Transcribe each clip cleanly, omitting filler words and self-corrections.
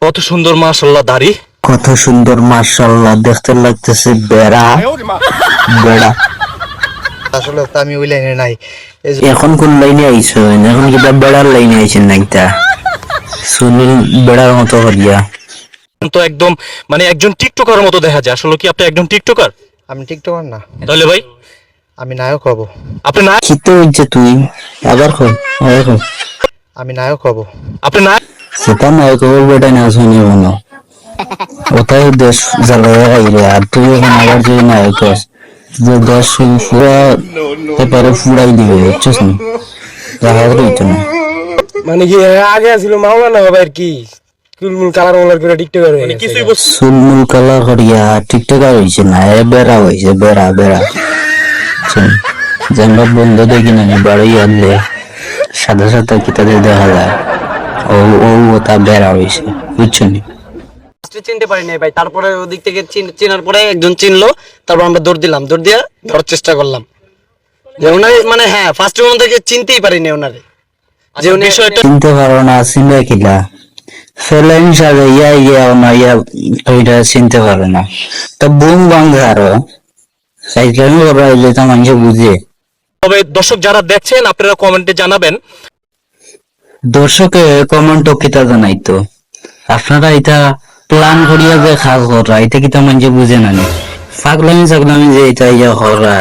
কত সুন্দর মাশাআল্লাহ দাড়ি, কত সুন্দর মাশাআল্লাহ, দেখতে লাগতেছে বেড়া বেড়া। আসলে তো আমি ওই লাইনে নাই। এখন কোন লাইনে আইছো? এখন কিতা বেড়ার লাইনে আইছেন না? কিতা সুনীল বেড়ার মতো করিয়া? তো একদম মানে একজন টিকটকার মতো দেখা যায়। আসলে কি আপনি একজন টিকটকার? আমি টিকটকার না, তাহলে ভাই আমি নায়ক হব। আপনি না, খিতে হইছে তুই আবার কর আবার কর। আমি নায়ক হব। আপনি না, সেটা নায়ক হবো বেটা না শুনি মনে ওটাই দেশ জ্বালায় আইরে। আর তুই এখন আবার যে নায়ক হস, যে দেশ পুরা পেপারে ফুড়াই দিবে, বুঝছিস না? দেখা হইতো না। মানে কি আগে ছিল মাওলানা হবে আর কি, কুলমুল কালার মালার করে টিকটকার হয়ে মানে গেছে। কিছুই বুঝ- সুলমুল কালা করিয়া টিকটকার হইছে না, এ বেড়া হইছে, বেড়া বেড়া। যেন বন্ধ দেখি না বাড়ি আনলে সাদা সাদা কিতাবে দেখা যায়, ও ও ওটা বেড়া হইছে, বুঝছো নি? চিনতে পারি নাই ভাই, তারপরে ওদিক থেকে চেনার পরে একজন চিনলো, তারপর আমরা দৌড় দিলাম, দৌড় দিয়ে ধরার চেষ্টা করলাম যে ওনারে, মানে হ্যাঁ ফার্স্টে ওনার থেকে চিনতেই পারিনি ওনারে, যে উনি বিষয়টা চিনতে পারো না, চিনবে কিলা? ফেলেন সাজে ইয়া ইয়া না ইয়া, ওইটা চিনতে পারো না তো বুম বাংলা আরো সাইকেল করা হইলে তো মানুষ বুঝে। তবে দর্শক যারা দেখছেন আপনারা কমেন্টে জানাবেন দর্শকে কমেন্ট কিতা জানাইতো, আপনারা এটা প্ল্যান করিয়া যে কাজ করা, এটা কিতা মানুষ বুঝে না? ফাগলামি সাগলামি যে এটা ইয়া করা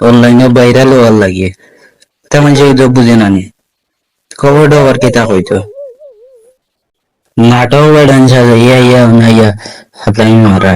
অনলাইনে ভাইরাল হওয়ার লাগে, তা মানুষ এটা বুঝে না। খবর ডবার কিতা কইতো নাটক বেড়ান সাজে ইয়া ইয়া না ইয়া হাতলামি মারা।